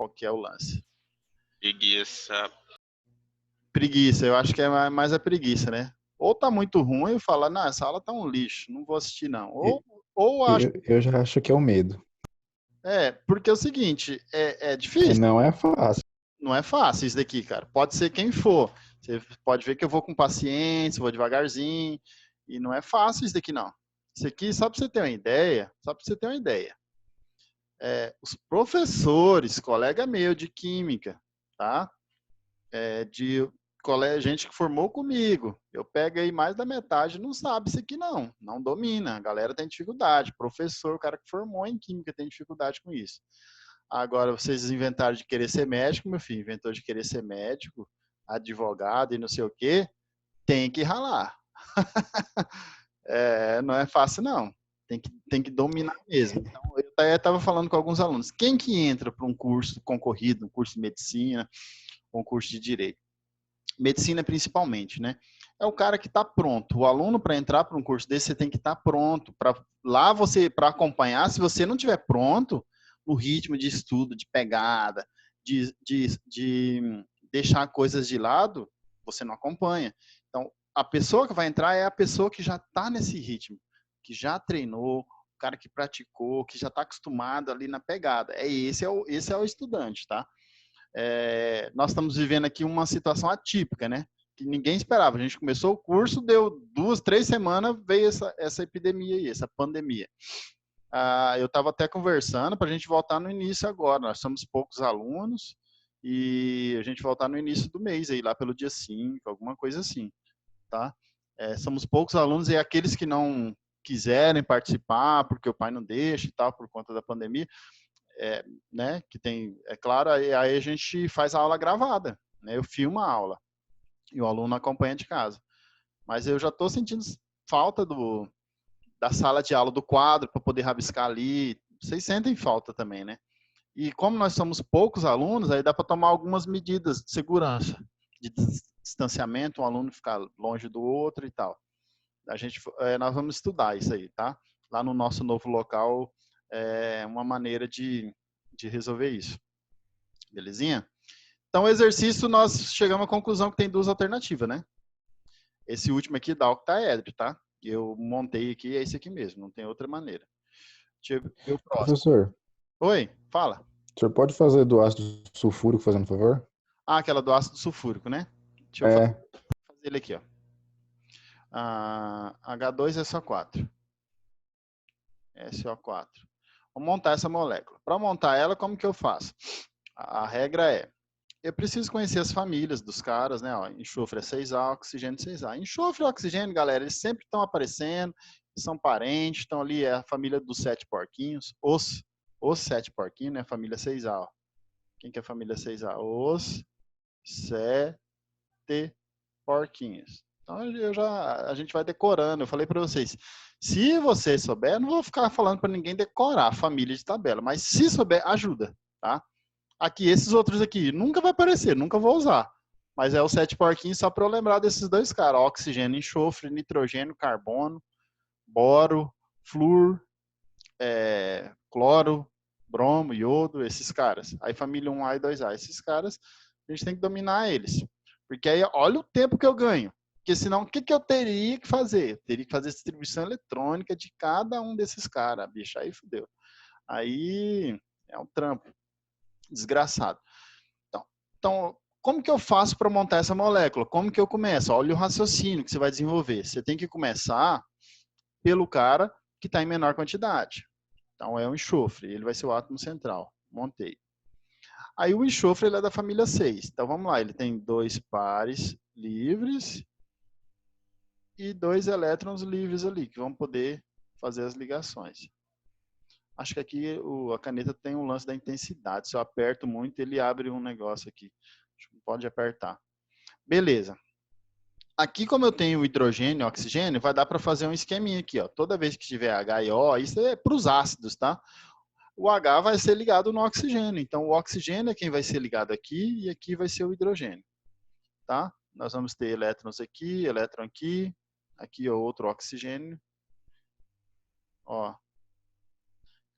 qual que é o lance. Preguiça. Preguiça, eu acho que é mais a preguiça, né? Ou tá muito ruim e fala, não, essa aula tá um lixo, não vou assistir não. Ou acho... Eu já acho que é o medo. Porque é o seguinte, é difícil. Não é fácil. Não é fácil isso daqui, cara. Pode ser quem for. Você pode ver que eu vou com paciência, vou devagarzinho. E não é fácil isso daqui, não. Isso aqui, só para você ter uma ideia, os professores, colega meu de química, tá? Gente que formou comigo. Eu pego aí mais da metade, não sabe isso aqui não. Não domina. A galera tem dificuldade. Professor, o cara que formou em química tem dificuldade com isso. Agora, vocês inventaram de querer ser médico, meu filho. Inventou de querer ser médico, advogado e não sei o quê. Tem que ralar. Não é fácil, não. Tem que dominar mesmo. Então, eu até estava falando com alguns alunos. Quem que entra para um curso concorrido, um curso de medicina, um curso de direito? Medicina principalmente, né? É o cara que está pronto. O aluno, para entrar para um curso desse, você tem que estar pronto. Para acompanhar, se você não estiver pronto, no ritmo de estudo, de pegada, de deixar coisas de lado, você não acompanha. Então, a pessoa que vai entrar é a pessoa que já está nesse ritmo, que já treinou, o cara que praticou, que já está acostumado ali na pegada. Esse é o estudante, tá? Nós estamos vivendo aqui uma situação atípica, né? Que ninguém esperava. A gente começou o curso, deu 2, 3 semanas, veio essa epidemia aí, essa pandemia. Eu estava até conversando para a gente voltar no início agora. Nós somos poucos alunos e a gente voltar no início do mês, aí lá pelo dia 5, alguma coisa assim, tá? Somos poucos alunos e aqueles que não quiserem participar porque o pai não deixa e tal, por conta da pandemia, né, que tem, claro, aí a gente faz a aula gravada, né? Eu filmo a aula e o aluno acompanha de casa. Mas eu já estou sentindo falta da sala de aula, do quadro, para poder rabiscar ali. Vocês sentem falta também, né? E como nós somos poucos alunos, aí dá para tomar algumas medidas de segurança, de distanciamento, um aluno ficar longe do outro e tal. Nós vamos estudar isso aí, tá? Lá no nosso novo local, uma maneira de resolver isso. Belezinha? Então, o exercício, nós chegamos à conclusão que tem 2 alternativas, né? Esse último aqui dá octaedro, tá? Eu montei aqui, é esse aqui mesmo, não tem outra maneira. Deixa eu ver o próximo. Professor, Oi, fala. o senhor pode fazer do ácido sulfúrico, fazendo favor? Aquela do ácido sulfúrico, né? Deixa eu fazer ele aqui, ó. H2SO4. SO4. Vou montar essa molécula. Para montar ela, como que eu faço? A regra é, eu preciso conhecer as famílias dos caras, né? Ó, enxofre é 6A, oxigênio 6A. Enxofre e oxigênio, galera, eles sempre estão aparecendo, são parentes, estão ali, é a família dos 7 porquinhos, os 7 porquinhos, né? Família 6A, ó. Quem que é a família 6A? Os 7 porquinhos. Então, a gente vai decorando. Eu falei para vocês, se você souber, não vou ficar falando para ninguém decorar a família de tabela, mas se souber, ajuda, tá? Aqui, esses outros aqui, nunca vai aparecer, nunca vou usar. Mas é os 7 porquinhos só para eu lembrar desses 2 caras. Oxigênio, enxofre, nitrogênio, carbono, boro, flúor, cloro, bromo, iodo, esses caras. Aí família 1A e 2A. Esses caras, a gente tem que dominar eles. Porque aí, olha o tempo que eu ganho. Porque senão, o que eu teria que fazer? Eu teria que fazer distribuição eletrônica de cada um desses caras, bicho. Aí fudeu. Aí é um trampo desgraçado. Então, como que eu faço para montar essa molécula? Como que eu começo? Olha o raciocínio que você vai desenvolver. Você tem que começar pelo cara que está em menor quantidade. Então, é o enxofre. Ele vai ser o átomo central. Montei. Aí, o enxofre ele é da família 6. Então, vamos lá. Ele tem 2 pares livres e 2 elétrons livres ali, que vão poder fazer as ligações. Acho que aqui a caneta tem um lance da intensidade. Se eu aperto muito, ele abre um negócio aqui. Pode apertar. Beleza. Aqui, como eu tenho hidrogênio e oxigênio, vai dar para fazer um esqueminha aqui, ó. Toda vez que tiver H e O, isso é para os ácidos, tá? O H vai ser ligado no oxigênio. Então, o oxigênio é quem vai ser ligado aqui e aqui vai ser o hidrogênio, tá? Nós vamos ter elétrons aqui, elétron aqui, aqui é outro oxigênio. Ó.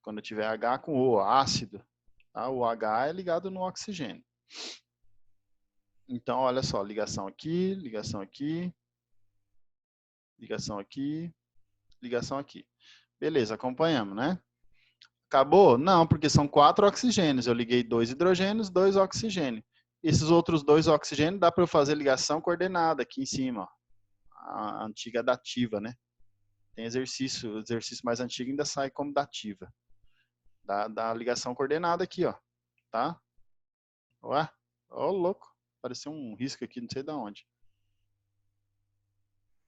Quando tiver H com O, ácido, Tá? O H é ligado no oxigênio. Então, olha só, ligação aqui, ligação aqui, ligação aqui, ligação aqui. Beleza, acompanhamos, né? Acabou? Não, porque são 4 oxigênios. Eu liguei 2 hidrogênios, 2 oxigênios. Esses outros 2 oxigênios dá para eu fazer ligação coordenada aqui em cima, ó. A antiga dativa, né? Tem exercício, o exercício mais antigo ainda sai como dativa. Da ligação coordenada aqui, ó. Tá? Ué? Ô, louco. Apareceu um risco aqui, não sei de onde.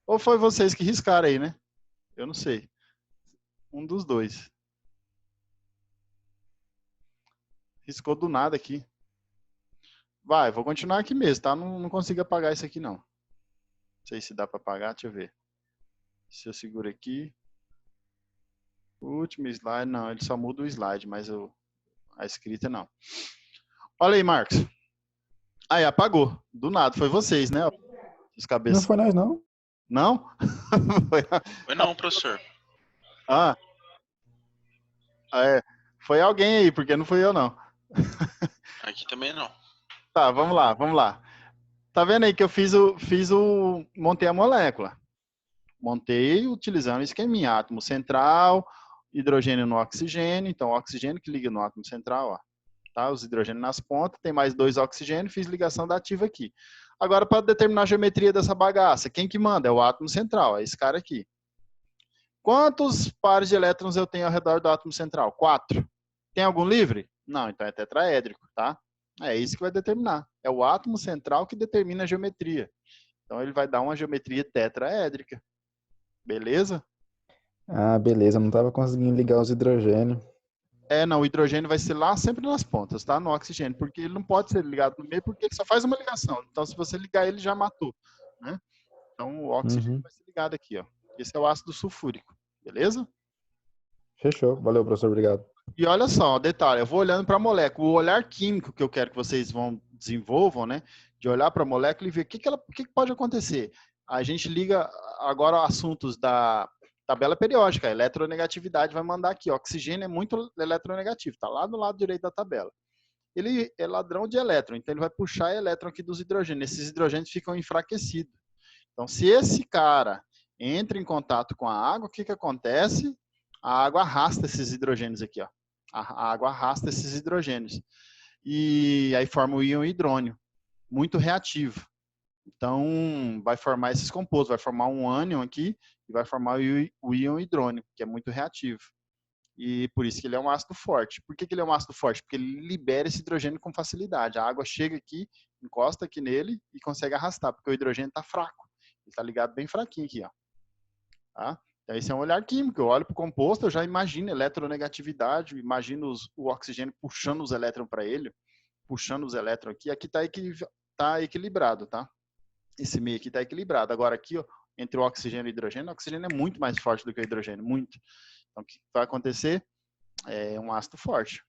Ou foi vocês que riscaram aí, né? Eu não sei. Um dos dois. Riscou do nada aqui. Vai, vou continuar aqui mesmo, tá? Não consigo apagar isso aqui, não. Não sei se dá para apagar, deixa eu ver. Se eu seguro aqui. Último slide, não, ele só muda o slide, mas a escrita não. Olha aí, Marcos. Aí, apagou. Do nada, foi vocês, né? Os Não cabeças. foi nós, não. Não? Foi não, professor. Ah, é. Foi alguém aí, porque não fui eu, não. Aqui também não. Tá, vamos lá, vamos lá. Tá vendo aí que eu montei a molécula. Montei utilizando o esqueminha, átomo central, hidrogênio no oxigênio, então oxigênio que liga no átomo central, ó. Tá? Os hidrogênios nas pontas, tem mais 2 oxigênios, fiz ligação dativa aqui. Agora, para determinar a geometria dessa bagaça, quem que manda? É o átomo central, é esse cara aqui. Quantos pares de elétrons eu tenho ao redor do átomo central? 4. Tem algum livre? Não, então é tetraédrico, tá? É isso que vai determinar. É o átomo central que determina a geometria. Então ele vai dar uma geometria tetraédrica. Beleza? Ah, beleza. Não tava conseguindo ligar os hidrogênios. Não, o hidrogênio vai ser lá sempre nas pontas, tá? No oxigênio, porque ele não pode ser ligado no meio, porque ele só faz uma ligação. Então, se você ligar ele, já matou, né? Então, o oxigênio Uhum. vai ser ligado aqui, ó. Esse é o ácido sulfúrico, beleza? Fechou. Valeu, professor. Obrigado. E olha só, detalhe, eu vou olhando para a molécula. O olhar químico que eu quero que vocês desenvolvam, né? De olhar para a molécula e ver o que pode acontecer. A gente liga agora assuntos da tabela periódica. A eletronegatividade vai mandar aqui. Ó, oxigênio é muito eletronegativo, está lá do lado direito da tabela. Ele é ladrão de elétron, então ele vai puxar elétron aqui dos hidrogênios. Esses hidrogênios ficam enfraquecidos. Então, se esse cara entra em contato com a água, o que acontece? A água arrasta esses hidrogênios aqui, ó. A água arrasta esses hidrogênios. E aí forma o íon hidrônio, muito reativo. Então, vai formar esses compostos, vai formar um ânion aqui e vai formar o íon hidrônio, que é muito reativo. E por isso que ele é um ácido forte. Por que ele é um ácido forte? Porque ele libera esse hidrogênio com facilidade. A água chega aqui, encosta aqui nele e consegue arrastar, porque o hidrogênio está fraco. Ele está ligado bem fraquinho aqui, ó. Tá? Então, esse é um olhar químico. Eu olho para o composto, eu já imagino eletronegatividade, imagino o oxigênio puxando os elétrons para ele, puxando os elétrons aqui. Aqui está equilibrado, tá? Esse meio aqui está equilibrado. Agora aqui, ó, entre o oxigênio e o hidrogênio é muito mais forte do que o hidrogênio, muito. Então, o que vai acontecer? É um ácido forte.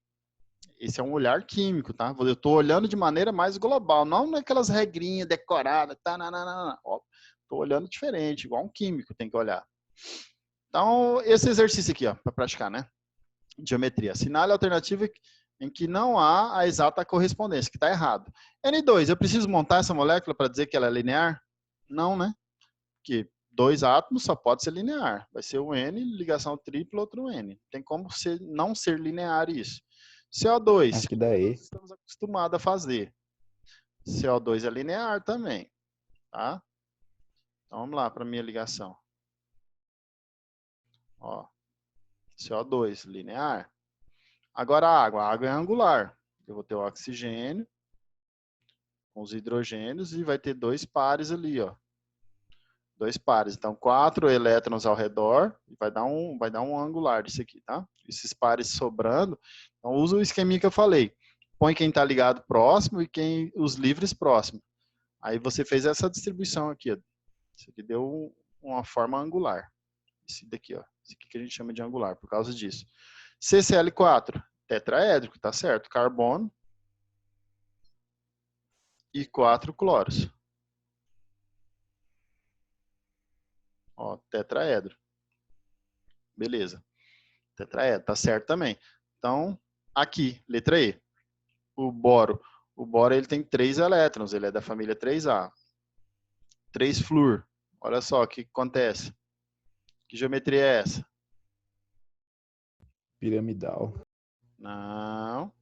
Esse é um olhar químico, tá? Eu estou olhando de maneira mais global, não naquelas regrinhas decoradas, tá? Estou olhando diferente, igual um químico tem que olhar. Então, esse exercício aqui, ó, para praticar, né? Geometria. Assinale a alternativa em que não há a exata correspondência, que está errado. N2, eu preciso montar essa molécula para dizer que ela é linear? Não, né? Porque 2 átomos só pode ser linear. Vai ser um N, ligação tripla, outro N. Tem como não ser linear isso. CO2, Acho que dá E. estamos acostumados a fazer. CO2 é linear também, tá? Então vamos lá para a minha ligação. Ó, CO2, linear. Agora a água é angular. Eu vou ter o oxigênio com os hidrogênios e vai ter 2 pares ali, ó. 2 pares. Então, 4 elétrons ao redor e vai dar um angular disso aqui, tá? Esses pares sobrando. Então, usa o esqueminha que eu falei. Põe quem está ligado próximo e os livres próximo. Aí você fez essa distribuição aqui, ó. Isso aqui deu uma forma angular. Esse daqui, ó. Esse aqui que a gente chama de angular, por causa disso. CCl4, tetraédrico, tá certo? Carbono e 4 cloros. Ó, tetraedro. Beleza. Tetraedro, tá certo também. Então, aqui, letra E. o boro. O boro ele tem 3 elétrons, ele é da família 3A. 3 flúor. Olha só o que acontece. Que geometria é essa? Piramidal. Não.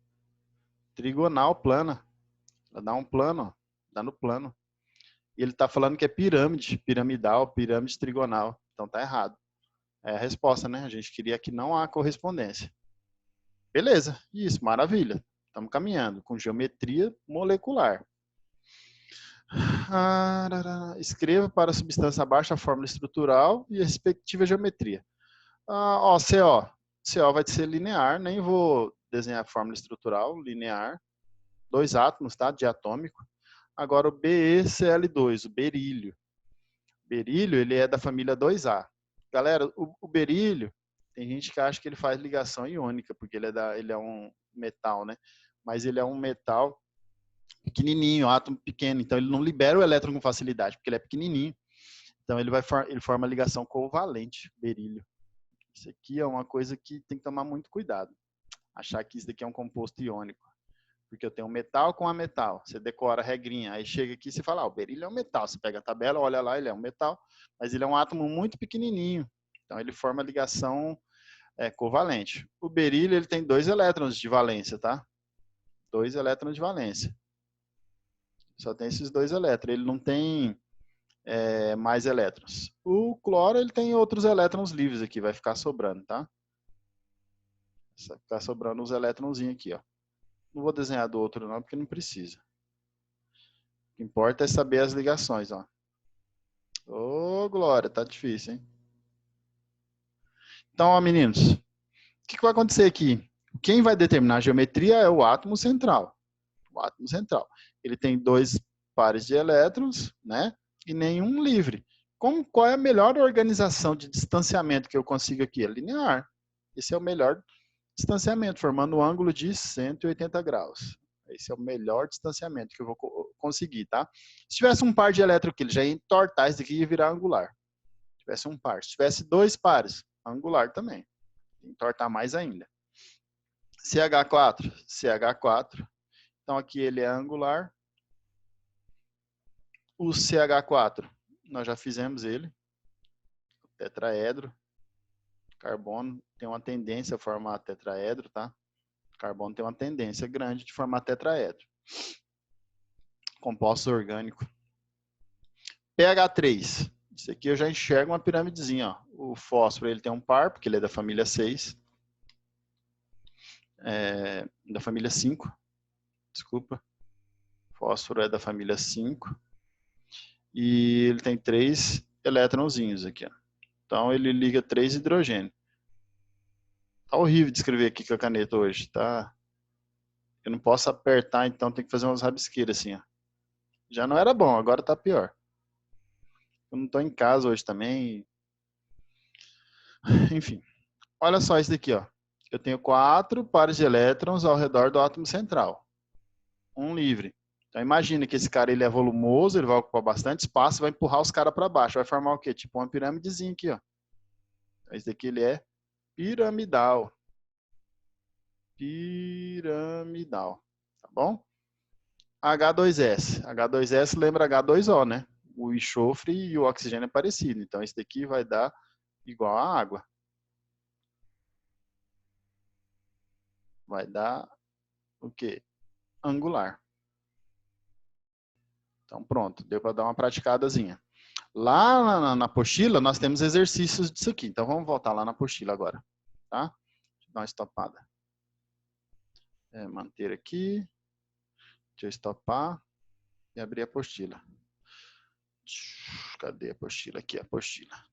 Trigonal plana. Ela dá um plano, ó. Dá no plano. E ele está falando que é pirâmide, piramidal, pirâmide trigonal. Então tá errado. É a resposta, né? A gente queria que não há correspondência. Beleza, isso, maravilha. Estamos caminhando com geometria molecular. Escreva para a substância abaixo a fórmula estrutural e a respectiva geometria. Ó, CO. CO vai ser linear, nem vou desenhar a fórmula estrutural, linear. 2 átomos, tá? Diatômico. Agora o BeCl2, o berílio. Berílio, ele é da família 2A. Galera, o berílio, tem gente que acha que ele faz ligação iônica, porque ele é um metal, né? Mas ele é um metal pequenininho, átomo pequeno, então ele não libera o elétron com facilidade, porque ele é pequenininho. Então ele forma ligação covalente, berílio. Isso aqui é uma coisa que tem que tomar muito cuidado. Achar que isso daqui é um composto iônico. Porque eu tenho um metal com a metal. Você decora a regrinha. Aí chega aqui e você fala, o berílio é um metal. Você pega a tabela, olha lá, ele é um metal. Mas ele é um átomo muito pequenininho. Então ele forma ligação covalente. O berílio ele tem 2 elétrons de valência, tá? 2 elétrons de valência. Só tem esses 2 elétrons. Ele não tem mais elétrons. O cloro ele tem outros elétrons livres aqui. Vai ficar sobrando, tá? Vai ficar sobrando uns elétronzinhos aqui, ó. Não vou desenhar do outro não, porque não precisa. O que importa é saber as ligações, ó. Ô, Glória, tá difícil, hein? Então, ó, meninos, o que vai acontecer aqui? Quem vai determinar a geometria é o átomo central. O átomo central. Ele tem 2 pares de elétrons, né? E nenhum livre. Qual é a melhor organização de distanciamento que eu consigo aqui? É linear. Esse é o melhor distanciamento, formando um ângulo de 180 graus. Esse é o melhor distanciamento que eu vou conseguir, tá? Se tivesse um par de elétrons aqui, ele já ia entortar isso daqui e ia virar angular. Se tivesse um par. Se tivesse 2 pares, angular também. Entortar mais ainda. CH4, CH4. Então aqui ele é angular. O CH4, nós já fizemos ele. Tetraedro. Carbono tem uma tendência a formar tetraedro, tá? Carbono tem uma tendência grande de formar tetraedro. Composto orgânico. pH3. Isso aqui eu já enxergo uma piramidezinha, ó. O fósforo ele tem um par, porque ele é da família 6. Da família 5. Desculpa. Fósforo é da família 5. E ele tem 3 elétronzinhos aqui, ó. Então ele liga 3 hidrogênios. Tá horrível de escrever aqui com a caneta hoje, tá? Eu não posso apertar, então tem que fazer umas rabisqueiras assim, ó. Já não era bom, agora tá pior. Eu não tô em casa hoje também. Enfim. Olha só isso daqui, ó. Eu tenho 4 pares de elétrons ao redor do átomo central. Um livre. Então imagina que esse cara ele é volumoso, ele vai ocupar bastante espaço, vai empurrar os caras para baixo. Vai formar o quê? Tipo uma pirâmidezinha aqui, ó. Então, esse daqui ele é piramidal. Piramidal. Tá bom? H2S. H2S lembra H2O, né? O enxofre e o oxigênio é parecido. Então, esse daqui vai dar igual a água. Vai dar o quê? Angular. Então, pronto. Deu para dar uma praticadazinha. Lá na apostila, nós temos exercícios disso aqui. Então, vamos voltar lá na apostila agora. Tá? Deixa eu dar uma estopada. Manter aqui. Deixa eu estopar e abrir a apostila. Cadê a apostila? Aqui, a apostila.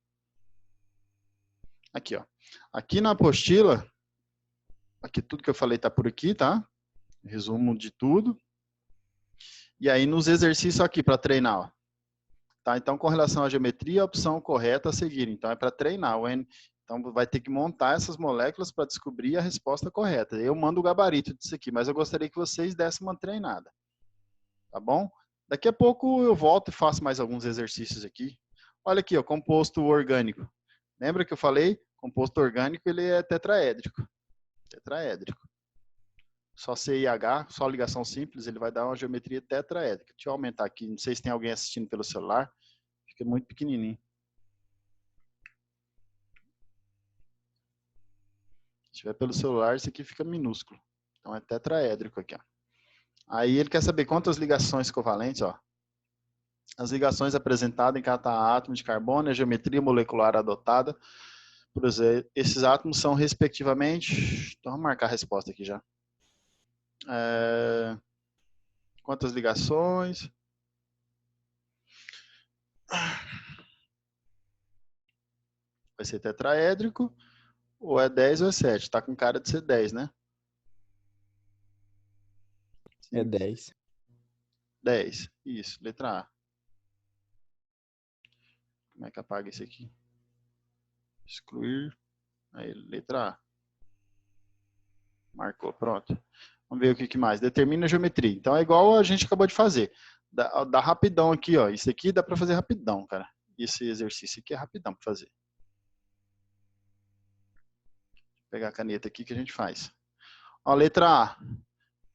Aqui, ó. Aqui na apostila, aqui tudo que eu falei tá por aqui, tá? Resumo de tudo. E aí nos exercícios aqui para treinar, ó. Tá? Então, com relação à geometria, a opção correta a seguir. Então, é para treinar. Então, vai ter que montar essas moléculas para descobrir a resposta correta. Eu mando o gabarito disso aqui, mas eu gostaria que vocês dessem uma treinada. Tá bom? Daqui a pouco eu volto e faço mais alguns exercícios aqui. Olha aqui, ó, composto orgânico. Lembra que eu falei? Composto orgânico, ele é tetraédrico. Tetraédrico. só C e H, só ligação simples, ele vai dar uma geometria tetraédrica. Deixa eu aumentar aqui, não sei se tem alguém assistindo pelo celular, fica muito pequenininho. Se tiver pelo celular, isso aqui fica minúsculo. Então é tetraédrico aqui, ó. Aí ele quer saber quantas ligações covalentes, ó. As ligações apresentadas em cada átomo de carbono e a geometria molecular adotada por esses átomos são respectivamente... Então vamos marcar a resposta aqui já. Quantas ligações? Vai ser tetraédrico, ou é 10 ou é 7. Tá com cara de ser 10, né? É 10. 10, isso, letra A. Como é que apaga isso aqui? Excluir. Aí, letra A. Marcou, pronto. Vamos ver o que mais. Determina a geometria. Então é igual a gente acabou de fazer. Dá rapidão aqui, ó. Isso aqui dá para fazer rapidão, cara. Esse exercício aqui é rapidão para fazer. Vou pegar a caneta aqui que a gente faz. Ó, letra A.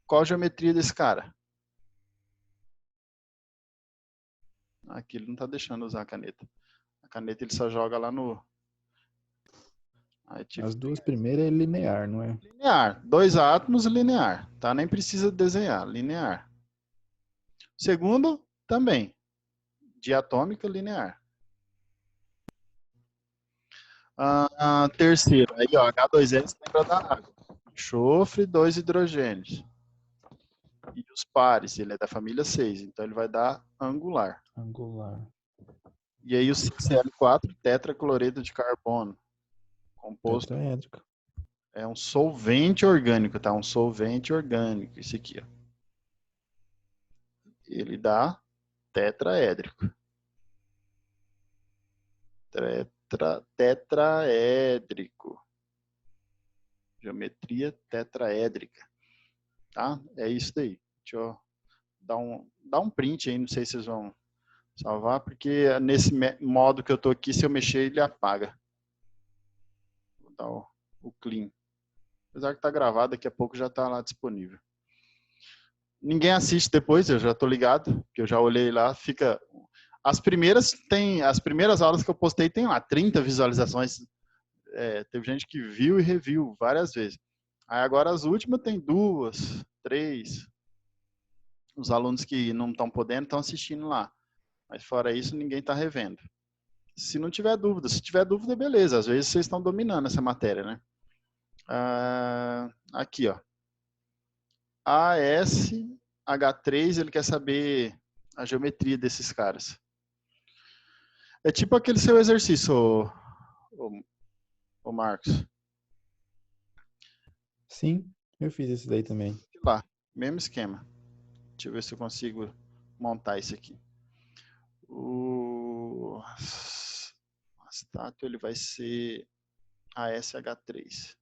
Qual a geometria desse cara? Aqui ele não está deixando usar a caneta. A caneta ele só joga lá no... As duas primeiras é linear, não é? Linear. 2 átomos, linear. Tá? Nem precisa desenhar. Linear. Segundo, também. Diatômica, linear. Terceiro. Aí, ó, H2S lembra da água. Enxofre, 2 hidrogênios. E os pares, ele é da família 6. Então ele vai dar angular. Angular. E aí o CCl4, tetracloreto de carbono. Composto. Tetraédrico. É um solvente orgânico, tá? Um solvente orgânico, esse aqui, ó. Ele dá tetraédrico. Tetraédrico. Geometria tetraédrica. Tá? É isso daí. Deixa eu dar um print aí, não sei se vocês vão salvar, porque nesse modo que eu tô aqui, se eu mexer, ele apaga. Vou dar o clean. Apesar que tá gravado, daqui a pouco já tá lá disponível. Ninguém assiste depois, eu já tô ligado, que eu já olhei lá, fica... As primeiras aulas que eu postei tem lá 30 visualizações. Teve gente que viu e reviu várias vezes. Aí agora as últimas tem 2, 3. Os alunos que não estão podendo estão assistindo lá. Mas fora isso, ninguém está revendo. Se não tiver dúvida, se tiver dúvida, beleza. Às vezes vocês estão dominando essa matéria, né? Aqui, ó. ASH3, ele quer saber a geometria desses caras. É tipo aquele seu exercício, ô Marcos. Sim, eu fiz esse daí também. Sei lá, mesmo esquema. Deixa eu ver se eu consigo montar isso aqui. O estátua ele vai ser ASH3.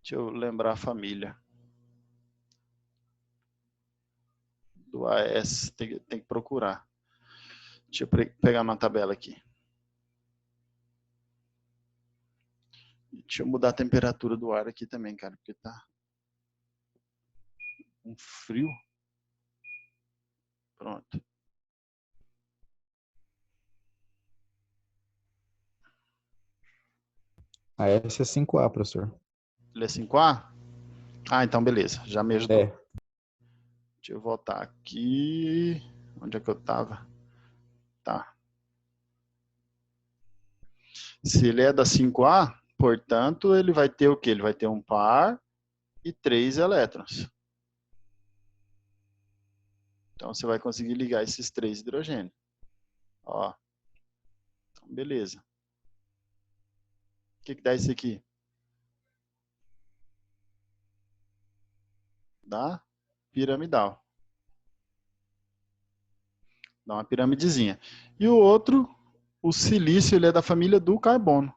Deixa eu lembrar a família do AS, tem que procurar. Deixa eu pegar uma tabela aqui. Deixa eu mudar a temperatura do ar aqui também, cara, porque tá um frio. Pronto. Essa é 5A, professor. Ele é 5A? Ah, então beleza, já me ajudou. Deixa eu voltar aqui. Onde é que eu tava? Tá. Se ele é da 5A, portanto, ele vai ter o quê? Ele vai ter um par e 3 elétrons. Então, você vai conseguir ligar esses 3 hidrogênios. Ó. Então, beleza. O que dá isso aqui? Dá piramidal. Dá uma piramidezinha. E o outro, o silício, ele é da família do carbono.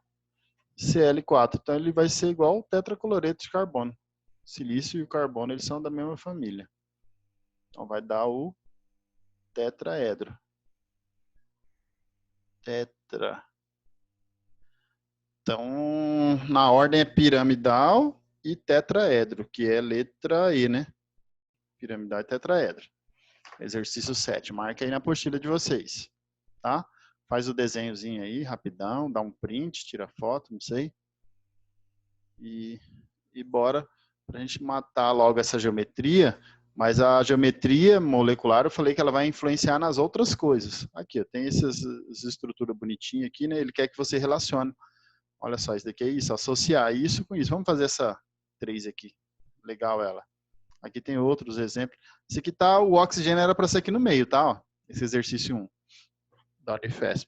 Cl4. Então, ele vai ser igual ao tetracloreto de carbono. Silício e o carbono, eles são da mesma família. Então, vai dar o tetraedro. Tetra. Então, na ordem é piramidal e tetraedro, que é letra E, né? Piramidal e tetraedro. Exercício 7. Marca aí na apostila de vocês, tá? Faz o desenhozinho aí, rapidão, dá um print, tira foto, não sei. E bora pra gente matar logo essa geometria. Mas a geometria molecular, eu falei que ela vai influenciar nas outras coisas. Aqui, ó, tem essa estrutura bonitinha aqui, né? Ele quer que você relacione. Olha só, isso daqui é isso, associar isso com isso. Vamos fazer essa 3 aqui. Legal ela. Aqui tem outros exemplos. Esse aqui tá, o oxigênio era para ser aqui no meio, tá? Ó, esse exercício 1 da Unifesp.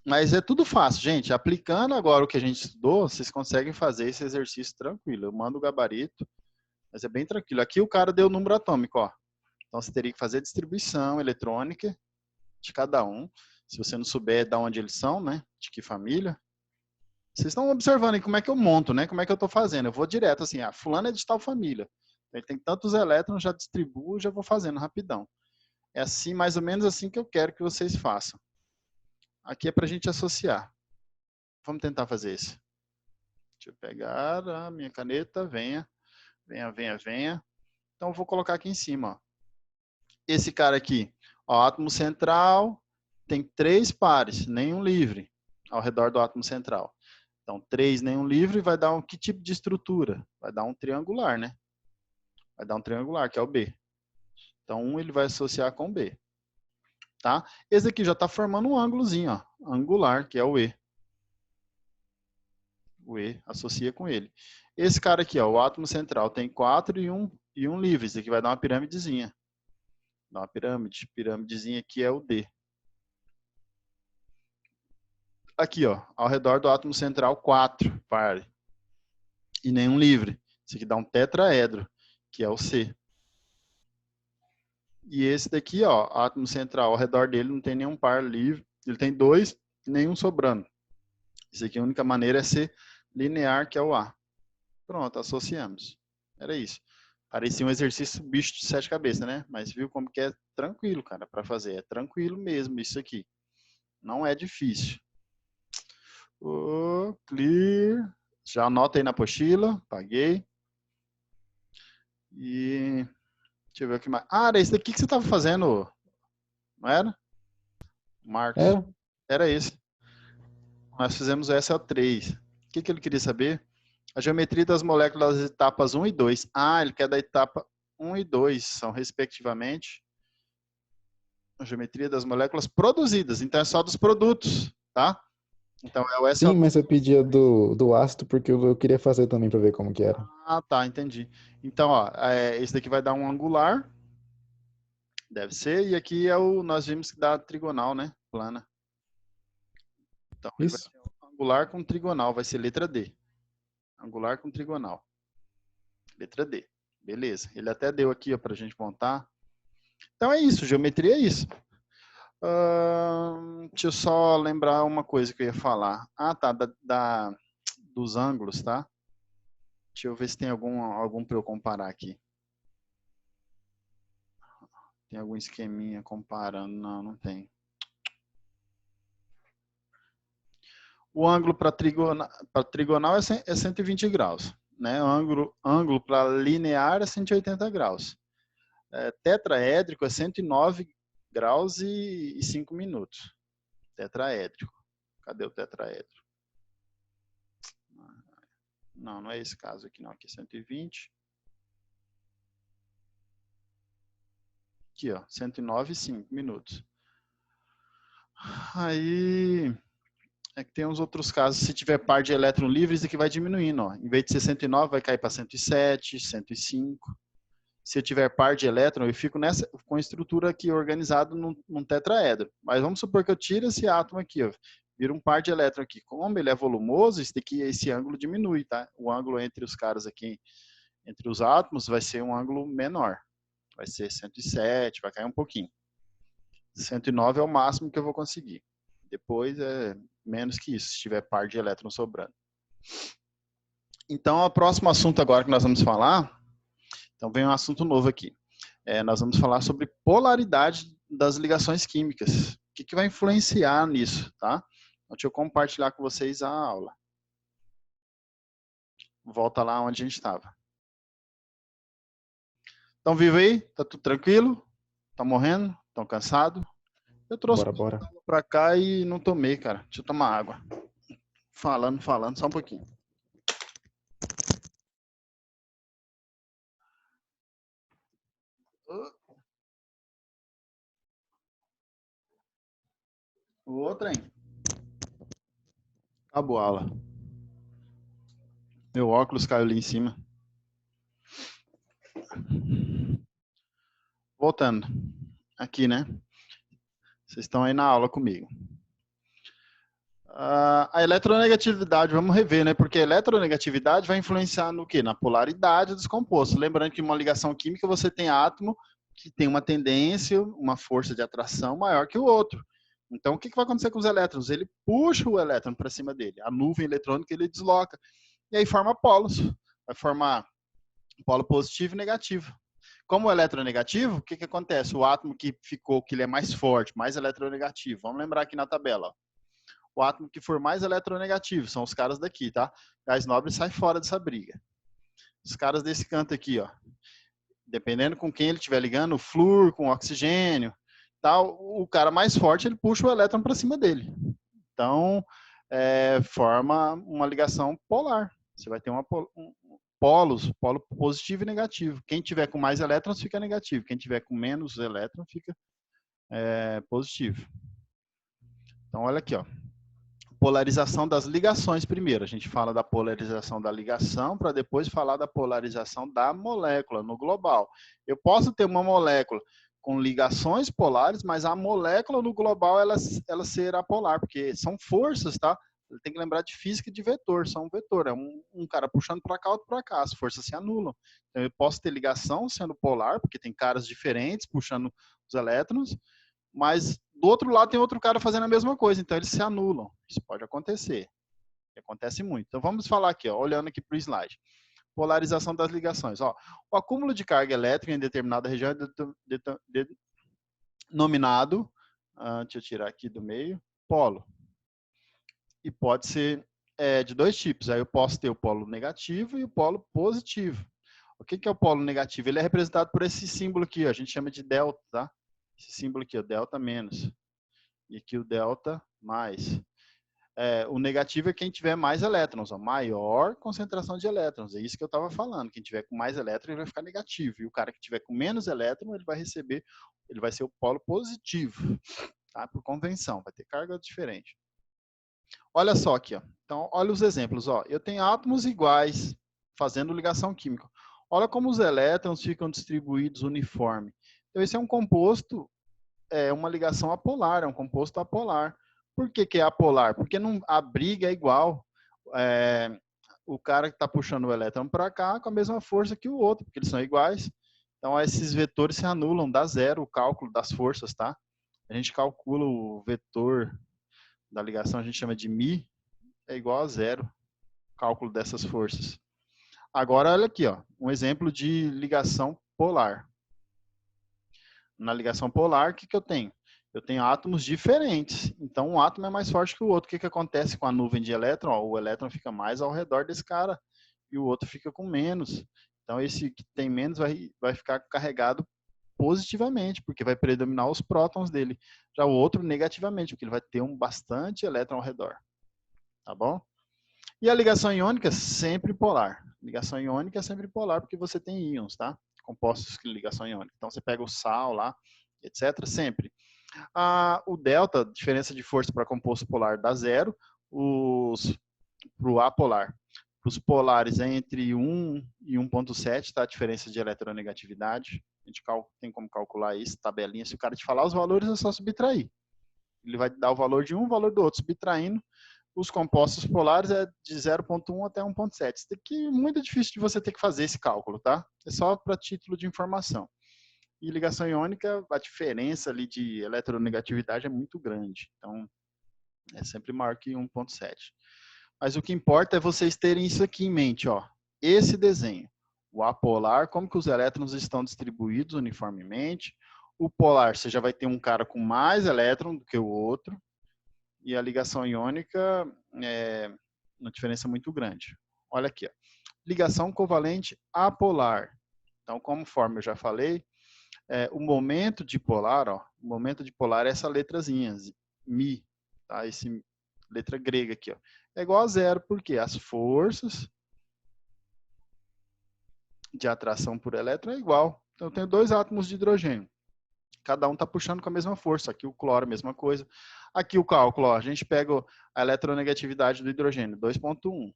Mas é tudo fácil, gente. Aplicando agora o que a gente estudou, vocês conseguem fazer esse exercício tranquilo. Eu mando o gabarito, mas é bem tranquilo. Aqui o cara deu o número atômico, ó. Então você teria que fazer a distribuição eletrônica de cada um. Se você não souber de onde eles são, né? De que família. Vocês estão observando aí como é que eu monto, né? Como é que eu estou fazendo. Eu vou direto assim, fulano é de tal família. Ele tem tantos elétrons, já distribuo, já vou fazendo rapidão. É assim, mais ou menos assim que eu quero que vocês façam. Aqui é para a gente associar. Vamos tentar fazer isso. Deixa eu pegar a minha caneta, venha. Então, eu vou colocar aqui em cima, ó. Esse cara aqui, ó, átomo central, tem 3 pares, nenhum livre, ao redor do átomo central. Então, 3, nenhum livre, vai dar que tipo de estrutura? Vai dar um triangular, né? Vai dar um triangular, que é o B. Então, 1 ele vai associar com B. Tá? Esse aqui já está formando um ângulozinho, ó, angular, que é o E. O E associa com ele. Esse cara aqui, ó, o átomo central, tem 4 e um livre. Isso aqui vai dar uma pirâmidezinha. Dá uma pirâmide. Pirâmidezinha aqui é o D. Aqui, ó, ao redor do átomo central, 4 pares. E nenhum livre. Isso aqui dá um tetraedro, que é o C. E esse daqui, ó, átomo central, ao redor dele não tem nenhum par livre. Ele tem 2 e nenhum sobrando. Isso aqui a única maneira é ser linear, que é o A. Pronto, associamos. Era isso. Parecia um exercício bicho de 7 cabeças, né? Mas viu como que é tranquilo, cara, para fazer. É tranquilo mesmo isso aqui. Não é difícil. Clear. Já anota aí na apostila. Paguei. E deixa eu ver o que mais. Ah, era esse daqui que você estava fazendo, não era? Marcos. Era esse. Nós fizemos essa 3. O que ele queria saber? A geometria das moléculas das etapas 1 e 2. Ah, ele quer da etapa 1 e 2, são respectivamente a geometria das moléculas produzidas. Então é só dos produtos, tá? Então é o SO2. Sim, mas eu pedia do ácido porque eu queria fazer também para ver como que era. Ah, tá, entendi. Então, ó, esse daqui vai dar um angular. Deve ser. E aqui é nós vimos que dá trigonal, né? Plana. Então, ele vai Isso. ser angular com trigonal, vai ser letra D. Angular com trigonal. Letra D. Beleza. Ele até deu aqui para a gente montar. Então é isso, geometria é isso. Deixa eu só lembrar uma coisa que eu ia falar. Ah, tá, dos ângulos, tá? Deixa eu ver se tem algum para eu comparar aqui. Tem algum esqueminha comparando? Não, não tem. O ângulo para trigonal é 120 graus. Né? O ângulo para linear é 180 graus. Tetraédrico é 109 graus e 5 minutos. Tetraédrico. Cadê o tetraédrico? Não, não é esse caso aqui não. Aqui é 120. Aqui, ó. 109 e 5 minutos. Aí é que tem uns outros casos. Se tiver par de elétron livre, isso aqui vai diminuindo. Ó. Em vez de 69, vai cair para 107, 105. Se eu tiver par de elétron, eu fico com a estrutura aqui organizado num tetraedro. Mas vamos supor que eu tire esse átomo aqui, ó, vira um par de elétron aqui. Como ele é volumoso, esse ângulo diminui, tá? O ângulo entre os caras aqui, entre os átomos, vai ser um ângulo menor. Vai ser 107, vai cair um pouquinho. 109 é o máximo que eu vou conseguir. Depois é menos que isso, se tiver par de elétron sobrando. Então, o próximo assunto agora que nós vamos falar... Então, vem um assunto novo aqui. Nós vamos falar sobre polaridade das ligações químicas. O que vai influenciar nisso, tá? Então, deixa eu compartilhar com vocês a aula. volta lá onde a gente estava. Estão vivos aí? Tá tudo tranquilo? Tá morrendo? Estão cansados? Eu trouxe Bora. pra cá e não tomei, cara. Deixa eu tomar água. Falando, só um pouquinho. O outro, hein? Acabou a aula. Meu óculos caiu ali em cima. Voltando. Aqui, né? Vocês estão aí na aula comigo. A eletronegatividade, vamos rever, né? Porque a eletronegatividade vai influenciar no quê? Na polaridade dos compostos. Lembrando que em uma ligação química você tem átomo que tem uma tendência, uma força de atração maior que o outro. Então, o que vai acontecer com os elétrons? Ele puxa o elétron para cima dele. A nuvem eletrônica ele desloca. E aí forma polos. Vai formar polo positivo e negativo. Como o eletronegativo, o que acontece? O átomo que ficou, que ele é mais forte, mais eletronegativo. Vamos lembrar aqui na tabela, ó. O átomo que for mais eletronegativo, são os caras daqui, tá? Gás nobre sai fora dessa briga. Os caras desse canto aqui, ó. Dependendo com quem ele estiver ligando, o flúor com o oxigênio, tal, o cara mais forte, ele puxa o elétron para cima dele. Então, forma uma ligação polar. Você vai ter polo positivo e negativo. Quem tiver com mais elétrons fica negativo. Quem tiver com menos elétrons fica positivo. Então, olha aqui, ó. Polarização das ligações primeiro. A gente fala da polarização da ligação para depois falar da polarização da molécula no global. Eu posso ter uma molécula com ligações polares, mas a molécula no global ela será polar, porque são forças, tá? Tem que lembrar de física de vetor, são um vetor, é um cara puxando para cá, outro para cá, as forças se anulam. Então eu posso ter ligação sendo polar, porque tem caras diferentes puxando os elétrons, mas do outro lado tem outro cara fazendo a mesma coisa, então eles se anulam. Isso pode acontecer. Acontece muito. Então vamos falar aqui, ó, olhando aqui para o slide. Polarização das ligações. Ó, o acúmulo de carga elétrica em determinada região é denominado, deixa eu tirar aqui do meio, polo. E pode ser de dois tipos. Aí eu posso ter o polo negativo e o polo positivo. O que é o polo negativo? Ele é representado por esse símbolo aqui, ó, a gente chama de delta, tá? Esse símbolo aqui, ó, delta menos. E aqui o delta mais. O negativo é quem tiver mais elétrons, ó, maior concentração de elétrons. É isso que eu estava falando. Quem tiver com mais elétrons, ele vai ficar negativo. E o cara que tiver com menos elétrons, ele vai ser o polo positivo, tá? Por convenção, vai ter carga diferente. Olha só aqui, ó. Então, olha os exemplos, ó. Eu tenho átomos iguais fazendo ligação química. Olha como os elétrons ficam distribuídos uniforme. Então, esse é um composto, uma ligação apolar, é um composto apolar. Por que é apolar? Porque a briga é igual. O cara que está puxando o elétron para cá com a mesma força que o outro, porque eles são iguais. Então, esses vetores se anulam, dá zero o cálculo das forças, tá? A gente calcula o vetor da ligação, a gente chama de μ, é igual a zero, cálculo dessas forças. Agora, olha aqui, ó, um exemplo de ligação polar. Na ligação polar, o que eu tenho? Eu tenho átomos diferentes. Então, um átomo é mais forte que o outro. O que acontece com a nuvem de elétron? Ó, o elétron fica mais ao redor desse cara e o outro fica com menos. Então, esse que tem menos vai ficar carregado positivamente, porque vai predominar os prótons dele. Já o outro negativamente, porque ele vai ter bastante elétron ao redor. Tá bom? E a ligação iônica sempre polar. Ligação iônica é sempre polar porque você tem íons, tá? Compostos de ligação iônica. Então você pega o sal lá, etc. Sempre. O delta, diferença de força para composto polar dá zero. Para o apolar. Os polares é entre 1 e 1,7, tá? A diferença de eletronegatividade. A gente tem como calcular isso, tabelinha. Se o cara te falar os valores, é só subtrair. Ele vai dar o valor de um, o valor do outro. Subtraindo, os compostos polares é de 0,1 até 1,7. Isso daqui é muito difícil de você ter que fazer esse cálculo, tá? É só para título de informação. E ligação iônica, a diferença ali de eletronegatividade é muito grande. Então, é sempre maior que 1,7. Mas o que importa é vocês terem isso aqui em mente, ó. Esse desenho. O apolar, como que os elétrons estão distribuídos uniformemente. O polar, você já vai ter um cara com mais elétron do que o outro. E a ligação iônica é uma diferença muito grande. Olha aqui, ó. ligação covalente apolar. Então, conforme eu já falei, o momento dipolar, ó, o momento dipolar é essa letrazinha, Mi, tá? Esse letra grega aqui, ó. É igual a zero, porque as forças de atração por elétron é igual. Então, eu tenho 2 átomos de hidrogênio. Cada um está puxando com a mesma força. Aqui o cloro, a mesma coisa. Aqui o cálculo, ó, a gente pega a eletronegatividade do hidrogênio, 2,1.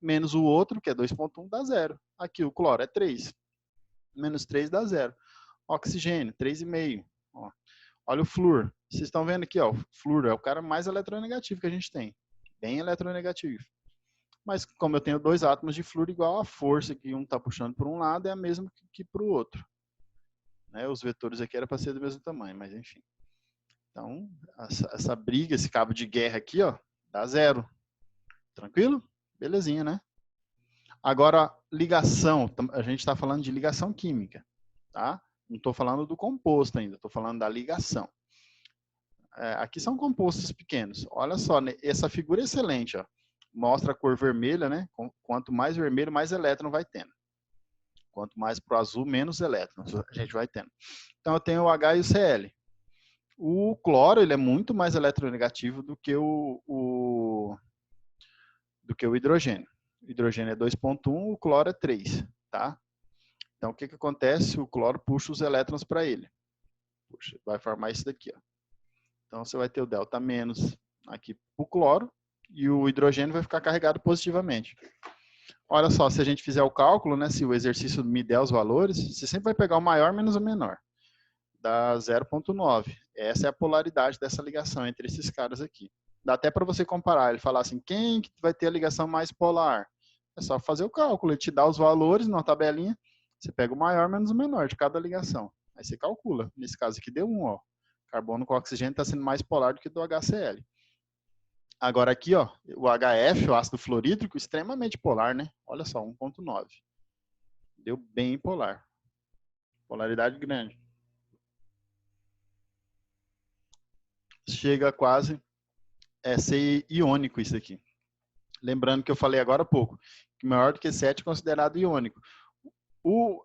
Menos o outro, que é 2,1, dá 0. Aqui o cloro é 3. Menos 3 dá 0. Oxigênio, 3,5. Ó. Olha o flúor. Vocês estão vendo aqui, ó, o flúor é o cara mais eletronegativo que a gente tem. Bem eletronegativo. Mas como eu tenho 2 átomos de flúor igual, a força que um está puxando por um lado é a mesma que para o outro. Né? Os vetores aqui eram para ser do mesmo tamanho, mas enfim. Então, essa briga, esse cabo de guerra aqui, ó, dá 0. Tranquilo? Belezinha, né? Agora, ligação. A gente está falando de ligação química, tá? Não estou falando do composto ainda, estou falando da ligação. Aqui são compostos pequenos. Olha só, essa figura é excelente, ó. Mostra a cor vermelha, né? Quanto mais vermelho, mais elétron vai tendo. Quanto mais para o azul, menos elétrons a gente vai tendo. Então, eu tenho o H e o Cl. O cloro, ele é muito mais eletronegativo do que o hidrogênio. O hidrogênio é 2,1, o cloro é 3, tá? Então, o que acontece? O cloro puxa os elétrons para ele. Puxa, vai formar isso daqui, ó. Então, você vai ter o delta menos aqui para o cloro e o hidrogênio vai ficar carregado positivamente. Olha só, se a gente fizer o cálculo, né, se o exercício me der os valores, você sempre vai pegar o maior menos o menor. Dá 0,9. Essa é a polaridade dessa ligação entre esses caras aqui. Dá até para você comparar, ele falar assim, quem que vai ter a ligação mais polar? É só fazer o cálculo, ele te dá os valores numa tabelinha, você pega o maior menos o menor de cada ligação. Aí você calcula. Nesse caso aqui deu 1, ó. Carbono com oxigênio está sendo mais polar do que do HCl. Agora aqui, ó, o HF, o ácido fluorídrico, extremamente polar, né? Olha só, 1,9. Deu bem polar. Polaridade grande. Chega quase a ser iônico isso aqui. Lembrando que eu falei agora há pouco, que maior do que 7 é considerado iônico.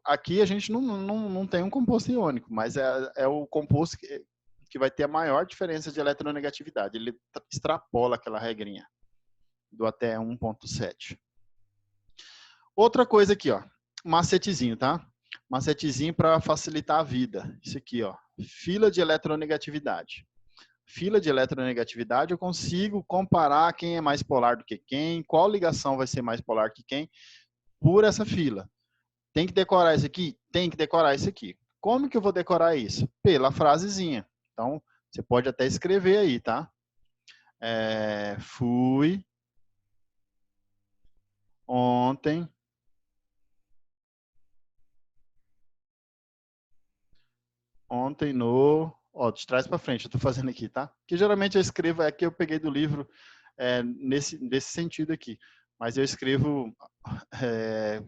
Aqui a gente não tem um composto iônico, mas é o composto que vai ter a maior diferença de eletronegatividade. Ele extrapola aquela regrinha do até 1,7. Outra coisa aqui, ó, macetezinho, tá? Macetezinho para facilitar a vida. Isso aqui, ó, fila de eletronegatividade. Fila de eletronegatividade, eu consigo comparar quem é mais polar do que quem, qual ligação vai ser mais polar que quem, por essa fila. Tem que decorar isso aqui? Tem que decorar isso aqui. Como que eu vou decorar isso? Pela frasezinha. Então, você pode até escrever aí, tá? Fui ontem no... Ó, de trás para frente, eu estou fazendo aqui, tá? Que geralmente eu escrevo, que eu peguei do livro nesse sentido aqui. Mas eu escrevo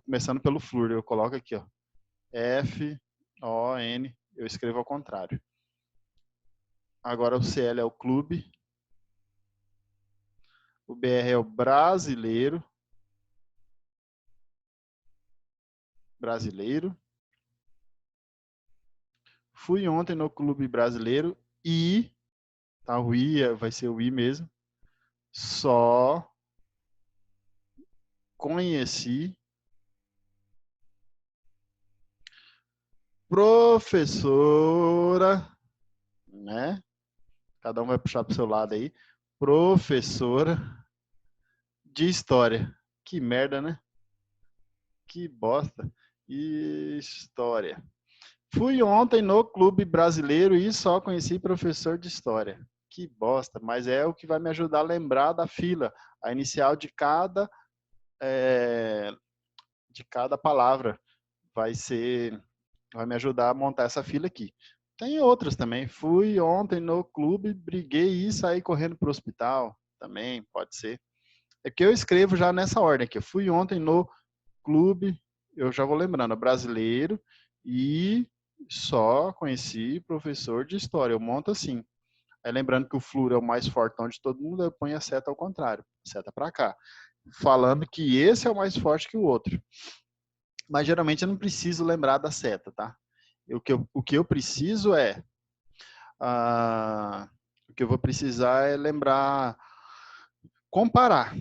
começando pelo flúor, eu coloco aqui, ó. F-O-N, eu escrevo ao contrário. Agora o CL é o clube. O BR é o brasileiro. Brasileiro. Fui ontem no clube brasileiro e, tá, o I vai ser o I mesmo, só conheci professora, né? Cada um vai puxar para o seu lado aí. Professora de história. Que merda, né? Que bosta. História. Fui ontem no clube brasileiro e só conheci professor de história. Que bosta, mas é o que vai me ajudar a lembrar da fila, a inicial de cada palavra. Vai me ajudar a montar essa fila aqui. Tem outras também. Fui ontem no clube, briguei e saí correndo para o hospital. Também pode ser. É que eu escrevo já nessa ordem aqui. Eu fui ontem no clube, eu já vou lembrando, brasileiro e só conheci professor de história. Eu monto assim. Aí lembrando que o flúor é o mais fortão de todo mundo, eu ponho a seta ao contrário. Seta para cá. falando que esse é o mais forte que o outro. Mas geralmente eu não preciso lembrar da seta, tá? O que eu preciso é... o que eu vou precisar é lembrar... Comparar.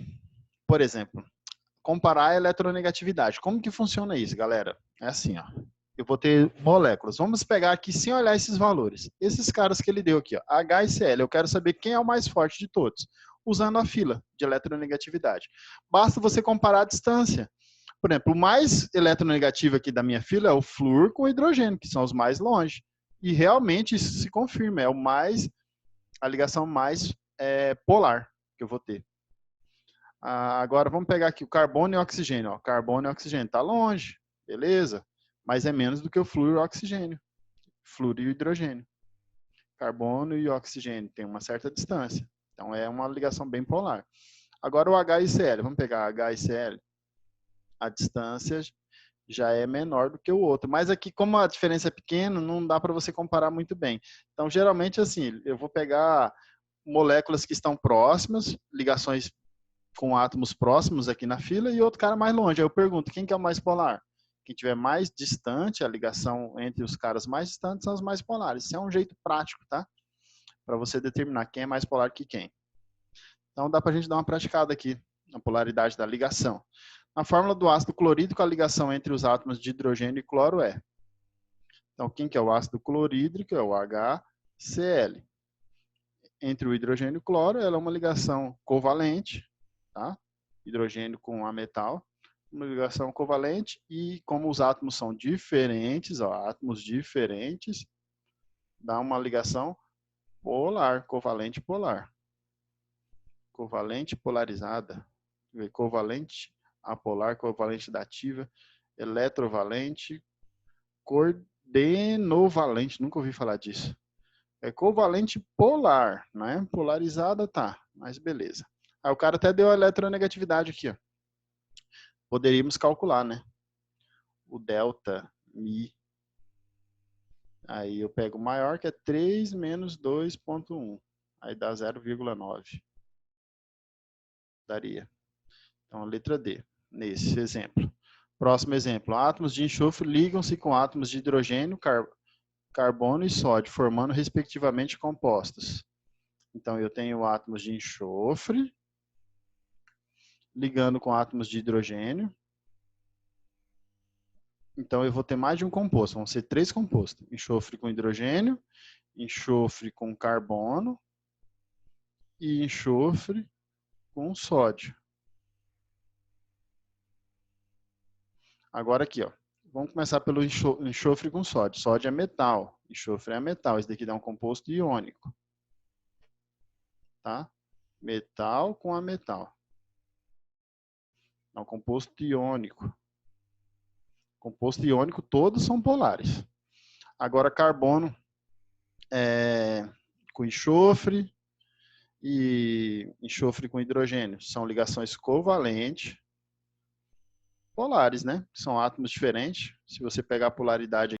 Por exemplo, comparar a eletronegatividade. Como que funciona isso, galera? É assim, ó. Eu vou ter moléculas. Vamos pegar aqui sem olhar esses valores. Esses caras que ele deu aqui, ó, H e Cl. Eu quero saber quem é o mais forte de todos, usando a fila de eletronegatividade. Basta você comparar a distância. Por exemplo, o mais eletronegativo aqui da minha fila é o flúor com o hidrogênio, que são os mais longe. E realmente isso se confirma, é a ligação mais polar que eu vou ter. Agora vamos pegar aqui o carbono e o oxigênio. Ó. Carbono e oxigênio está longe, beleza? Mas é menos do que o flúor e o oxigênio. Flúor e o hidrogênio. Carbono e o oxigênio tem uma certa distância. Então é uma ligação bem polar. Agora o H e Cl. Vamos pegar H e Cl. A distância já é menor do que o outro. Mas aqui, como a diferença é pequena, não dá para você comparar muito bem. Então, geralmente, assim, eu vou pegar moléculas que estão próximas, ligações com átomos próximos aqui na fila e outro cara mais longe. Aí eu pergunto, quem que é o mais polar? Quem tiver mais distante, a ligação entre os caras mais distantes são os mais polares. Isso é um jeito prático, tá? Para você determinar quem é mais polar que quem. Então, dá para a gente dar uma praticada aqui na polaridade da ligação. Na fórmula do ácido clorídrico, a ligação entre os átomos de hidrogênio e cloro é. Então, quem que é o ácido clorídrico? É o HCl. Entre o hidrogênio e o cloro, ela é uma ligação covalente, tá? Hidrogênio com a metal, uma ligação covalente, e como os átomos são diferentes, ó, átomos diferentes, dá uma ligação polar, covalente polar. Covalente polarizada. Covalente apolar, covalente dativa, eletrovalente, coordenovalente, nunca ouvi falar disso. É covalente polar, né? Polarizada tá, mas beleza. Aí o cara até deu a eletronegatividade aqui, ó. Poderíamos calcular, né? O delta Mi. Aí eu pego o maior, que é 3 menos 2,1. Aí dá 0,9. Daria. Então, a letra D, nesse exemplo. Próximo exemplo. Átomos de enxofre ligam-se com átomos de hidrogênio, carbono e sódio, formando, respectivamente, compostos. Então, eu tenho átomos de enxofre ligando com átomos de hidrogênio. Então, eu vou ter mais de um composto. Vão ser 3 compostos. Enxofre com hidrogênio, enxofre com carbono e enxofre com sódio. Agora aqui, ó. Vamos começar pelo enxofre com sódio. Sódio é metal, enxofre é metal. Esse daqui dá um composto iônico. Tá? Metal com a metal. Dá um composto iônico. Composto iônico, todos são polares. Agora, carbono com enxofre e enxofre com hidrogênio. São ligações covalentes, polares, né? São átomos diferentes. Se você pegar a polaridade